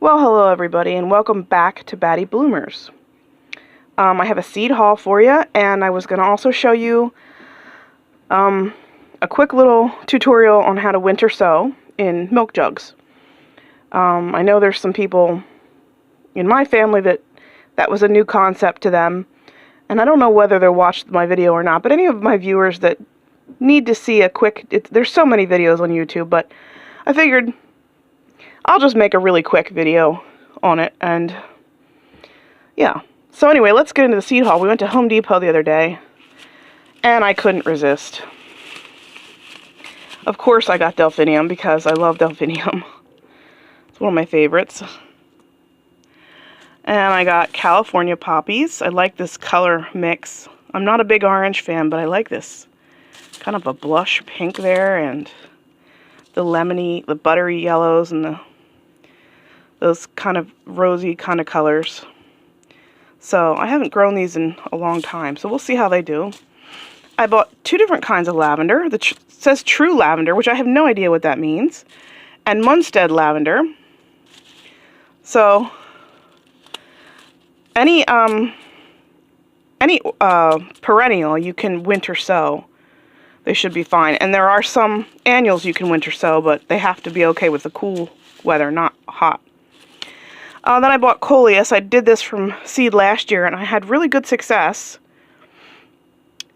Well, hello everybody, and welcome back to Batty Bloomers. I have a seed haul for you, and I was going to also show you a quick little tutorial on how to winter sow in milk jugs. I know there's some people in my family that was a new concept to them, and I don't know whether they watched my video or not, but any of my viewers that need to see a quick... there's so many videos on YouTube, but I figured I'll just make a really quick video on it, and yeah. So anyway, let's get into the seed haul. We went to Home Depot the other day, and I couldn't resist. Of course I got delphinium, because I love delphinium. It's one of my favorites. And I got California poppies. I like this color mix. I'm not a big orange fan, but I like this kind of a blush pink there, and the lemony, the buttery yellows, and those kind of rosy kind of colors. So I haven't grown these in a long time, so we'll see how they do. I bought two different kinds of lavender. That says true lavender, which I have no idea what that means, and Munstead lavender. So any perennial you can winter sow. They should be fine. And there are some annuals you can winter sow, but they have to be okay with the cool weather, not hot. Then I bought coleus. I did this from seed last year, and I had really good success.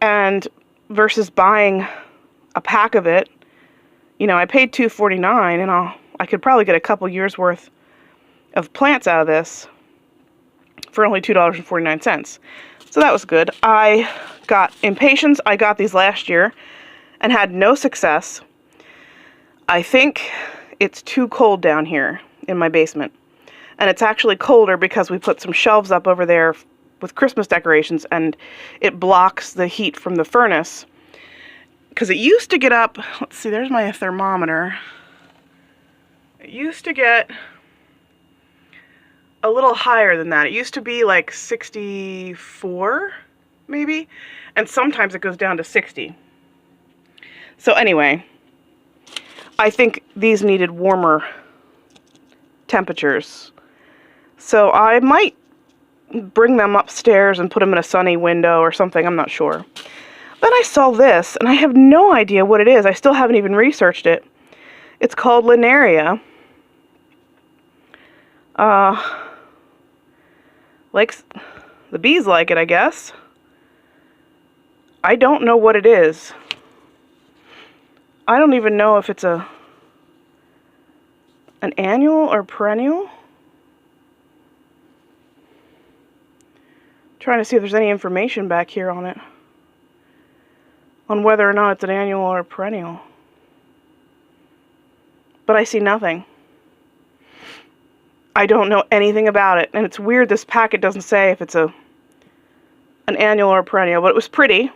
And versus buying a pack of it, you know, I paid $2.49, and I could probably get a couple years worth of plants out of this for only $2.49. So that was good. I got impatiens. I got these last year and had no success. I think it's too cold down here in my basement. And it's actually colder because we put some shelves up over there with Christmas decorations, and it blocks the heat from the furnace. Because it used to get up, let's see, there's my thermometer. It used to get a little higher than that. It used to be like 64, maybe, and sometimes it goes down to 60. So anyway, I think these needed warmer temperatures. So I might bring them upstairs and put them in a sunny window or something, I'm not sure. Then I saw this, and I have no idea what it is. I still haven't even researched it. It's called Linaria. Like, the bees like it, I guess. I don't know what it is. I don't even know if it's an annual or perennial. Trying to see if there's any information back here on it, on whether or not it's an annual or a perennial. But I see nothing. I don't know anything about it, and it's weird this packet doesn't say if it's an annual or a perennial, but it was pretty.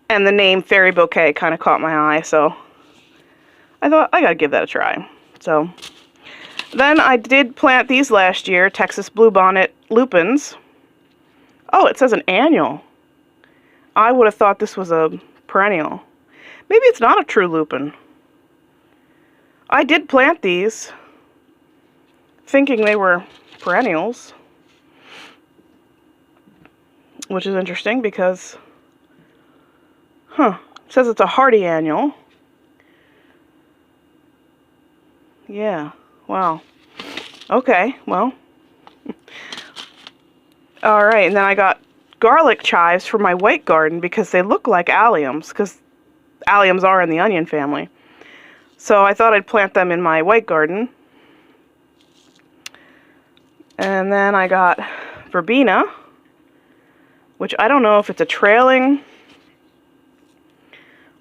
And the name Fairy Bouquet kind of caught my eye, so I thought I gotta give that a try. So then I did plant these last year, Texas Bluebonnet lupins. Oh, it says an annual. I would have thought this was a perennial. Maybe it's not a true lupin. I did plant these thinking they were perennials, which is interesting because, it says it's a hardy annual. Yeah, wow. Okay, well. Alright, and then I got garlic chives for my white garden because they look like alliums, because alliums are in the onion family. So I thought I'd plant them in my white garden. And then I got verbena, which I don't know if it's a trailing,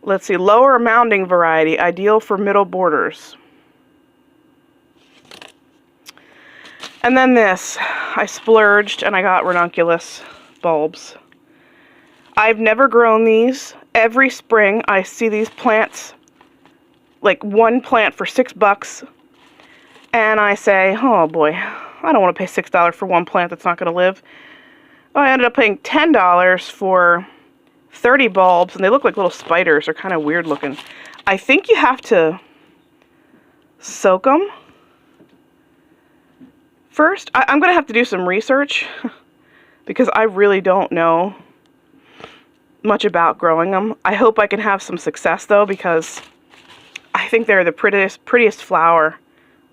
let's see, lower mounding variety, ideal for middle borders. And then this, I splurged and I got ranunculus bulbs. I've never grown these. Every spring I see these plants, like one plant for $6, and I say, oh boy, I don't want to pay $6 for one plant that's not going to live. Well, I ended up paying $10 for 30 bulbs, and they look like little spiders. They're kind of weird looking. I think you have to soak them. First, I'm going to have to do some research because I really don't know much about growing them. I hope I can have some success though, because I think they're the prettiest flower.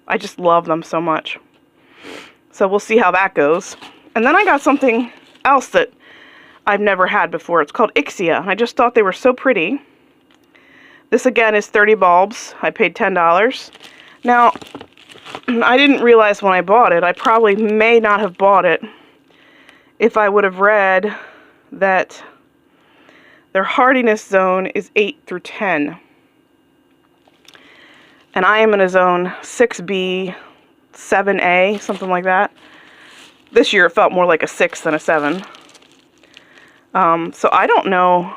I just love them so much. So we'll see how that goes. And then I got something else that I've never had before. It's called Ixia. I just thought they were so pretty. This again is 30 bulbs. I paid $10. Now, I didn't realize when I bought it, I probably may not have bought it if I would have read that their hardiness zone is 8 through 10. And I am in a zone 6B, 7A, something like that. This year it felt more like a 6 than a 7. So I don't know.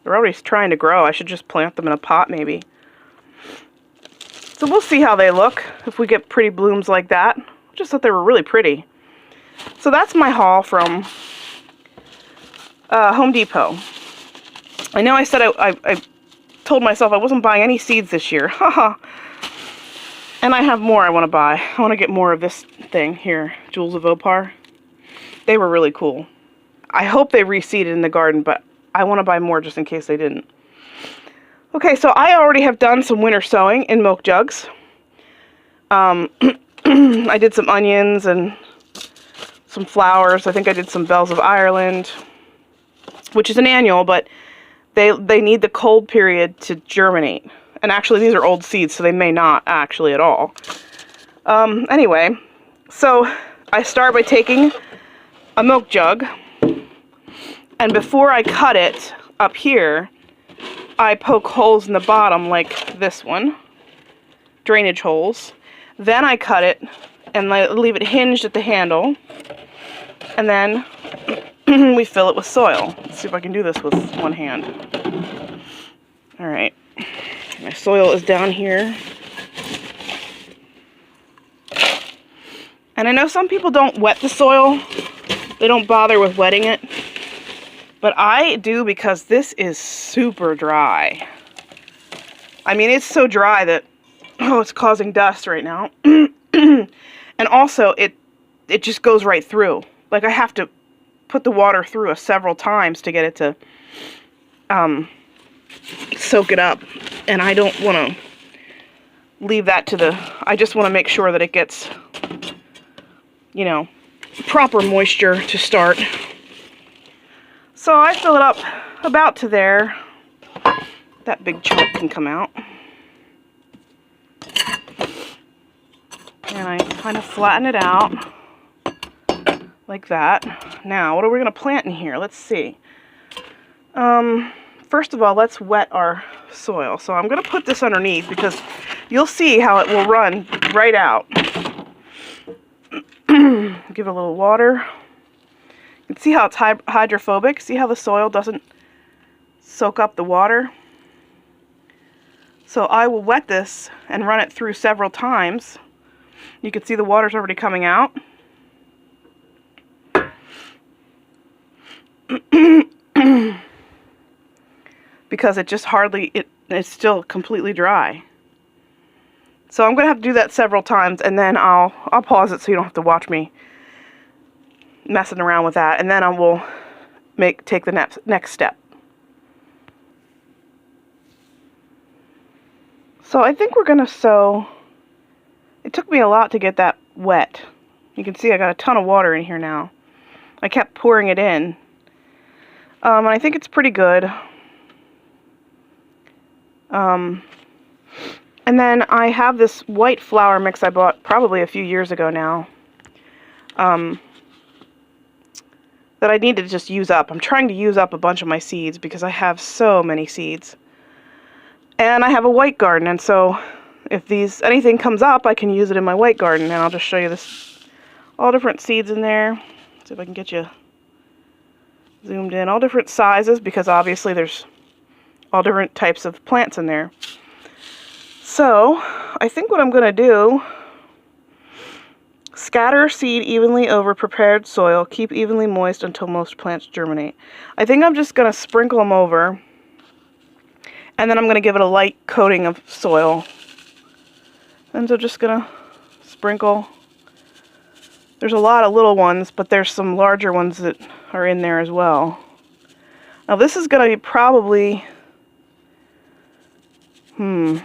They're already trying to grow. I should just plant them in a pot maybe. So we'll see how they look, if we get pretty blooms like that. Just thought they were really pretty. So that's my haul from Home Depot. I know I said I told myself I wasn't buying any seeds this year. Haha. And I have more I want to buy. I want to get more of this thing here, Jewels of Opar. They were really cool. I hope they reseeded in the garden, but I want to buy more just in case they didn't. Okay, so I already have done some winter sowing in milk jugs. I did some onions and some flowers. I think I did some Bells of Ireland, which is an annual, but they need the cold period to germinate. And actually, these are old seeds, so they may not actually at all. Anyway, so I start by taking a milk jug, and before I cut it up here, I poke holes in the bottom like this one, drainage holes. Then I cut it and leave it hinged at the handle, and then we fill it with soil. Let's see if I can do this with one hand. All right, my soil is down here. And I know some people don't wet the soil. They don't bother with wetting it. But I do, because this is super dry. I mean, it's so dry that, oh, it's causing dust right now. And also, it just goes right through. Like, I have to put the water through it several times to get it to soak it up. And I don't want to leave that to the... I just want to make sure that it gets, you know, proper moisture to start. So I fill it up about to there. That big chunk can come out. And I kind of flatten it out like that. Now, what are we going to plant in here? Let's see. First of all, let's wet our soil. So I'm going to put this underneath because you'll see how it will run right out. Give it a little water. You can see how it's hydrophobic. See how the soil doesn't soak up the water? So I will wet this and run it through several times. You can see the water's already coming out. Because it just hardly, it's still completely dry. So I'm going to have to do that several times, and then I'll pause it so you don't have to watch me messing around with that, and then I will take the next step. So I think we're going to sow. It took me a lot to get that wet. You can see I got a ton of water in here now. I kept pouring it in. And I think it's pretty good. And then I have this white flour mix I bought probably a few years ago now. That I need to just use up. I'm trying to use up a bunch of my seeds because I have so many seeds. And I have a white garden, and so if anything comes up, I can use it in my white garden. And I'll just show you this, all different seeds in there. See if I can get you zoomed in. All different sizes, because obviously there's all different types of plants in there. So I think what I'm going to do, scatter seed evenly over prepared soil. Keep evenly moist until most plants germinate. I think I'm just going to sprinkle them over, and then I'm going to give it a light coating of soil. And so just going to sprinkle There's a lot of little ones, but there's some larger ones that are in there as well. Now this is going to be probably, I'm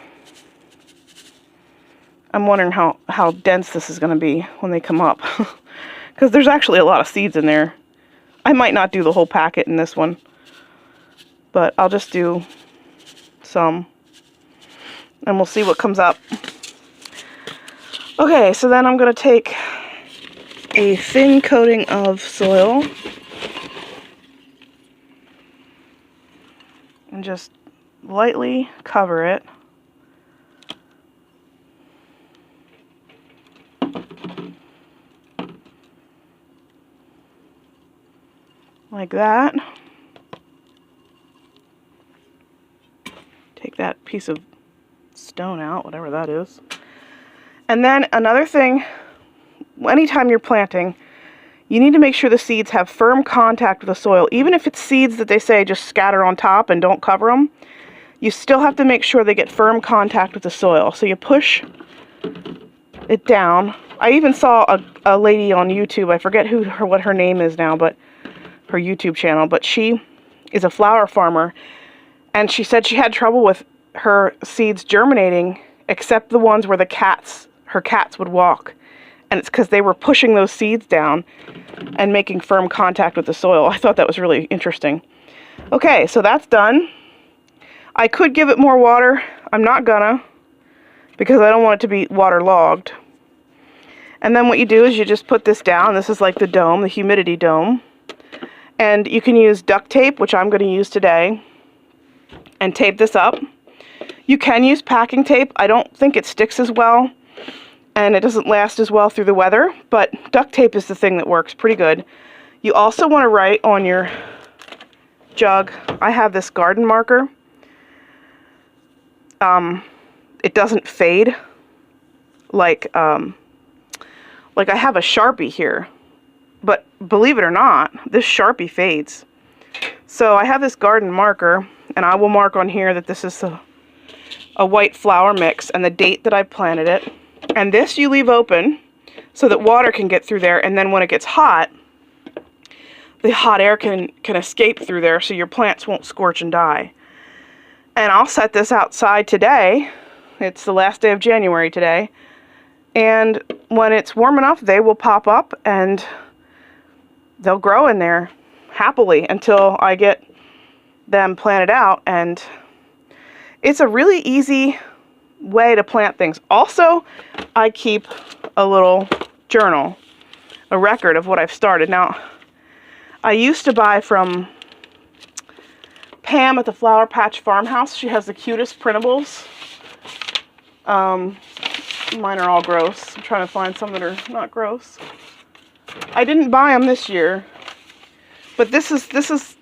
wondering how dense this is going to be when they come up. Because there's actually a lot of seeds in there. I might not do the whole packet in this one, but I'll just do some, and we'll see what comes up. Okay, so then I'm going to take a thin coating of soil and just lightly cover it. Like that. Take that piece of stone out, whatever that is. And then another thing, anytime you're planting, you need to make sure the seeds have firm contact with the soil. Even if it's seeds that they say just scatter on top and don't cover them, you still have to make sure they get firm contact with the soil. So you push it down. I even saw a lady on YouTube, I forget what her name is now, but her YouTube channel, but she is a flower farmer, and she said she had trouble with her seeds germinating, except the ones where her cats would walk. And it's because they were pushing those seeds down and making firm contact with the soil. I thought that was really interesting. Okay, so that's done. I could give it more water. I'm not gonna, because I don't want it to be waterlogged. And then what you do is you just put this down. This is like the dome, the humidity dome. And you can use duct tape, which I'm going to use today, and tape this up. You can use packing tape. I don't think it sticks as well, and it doesn't last as well through the weather, but duct tape is the thing that works pretty good. You also want to write on your jug. I have this garden marker. It doesn't fade like I have a Sharpie here, but believe it or not, this Sharpie fades. So I have this garden marker, and I will mark on here that this is a white flower mix and the date that I planted it. And this you leave open so that water can get through there, and then when it gets hot, the hot air can escape through there so your plants won't scorch and die. And I'll set this outside today. It's the last day of January today. And when it's warm enough, they will pop up and they'll grow in there happily until I get them planted out. And it's a really easy way to plant things. Also, I keep a little journal, a record of what I've started. Now, I used to buy from Pam at the Flower Patch Farmhouse. She has the cutest printables. Mine are all gross. I'm trying to find some that are not gross. I didn't buy them this year, but this is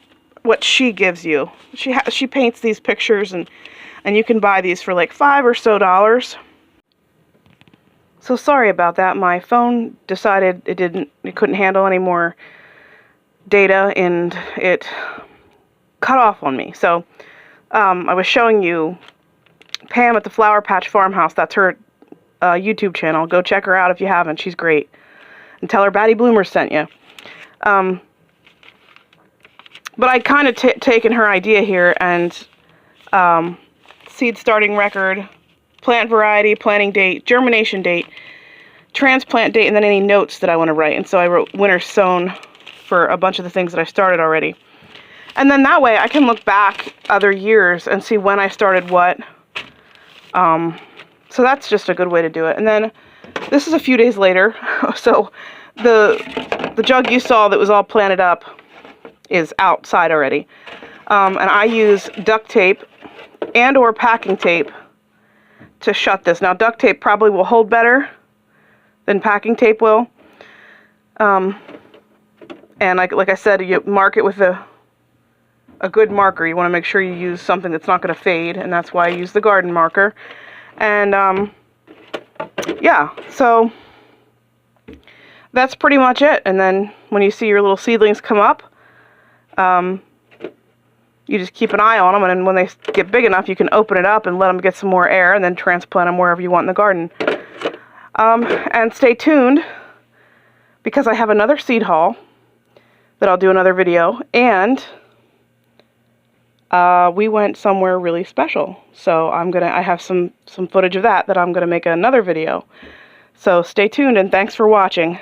what she gives you. She paints these pictures, and you can buy these for like $5 or so. So sorry about that. My phone decided it couldn't handle any more data, and it cut off on me. So I was showing you Pam at the Flower Patch Farmhouse. That's her YouTube channel. Go check her out if you haven't. She's great. And tell her Batty Bloomers sent you. But I kind of taken her idea here, and seed starting record, plant variety, planting date, germination date, transplant date, and then any notes that I want to write. And so I wrote winter sown for a bunch of the things that I started already. And then that way I can look back other years and see when I started what. So that's just a good way to do it. And then this is a few days later. So the jug you saw that was all planted up is outside already. And I use duct tape and or packing tape to shut this. Now duct tape probably will hold better than packing tape will. And like I said, you mark it with a good marker. You want to make sure you use something that's not going to fade, and that's why I use the garden marker. And yeah, so that's pretty much it. And then when you see your little seedlings come up, you just keep an eye on them, and then when they get big enough, you can open it up and let them get some more air, and then transplant them wherever you want in the garden. And stay tuned, because I have another seed haul that I'll do another video, and we went somewhere really special. So I have some footage of that I'm gonna make another video. So stay tuned and thanks for watching.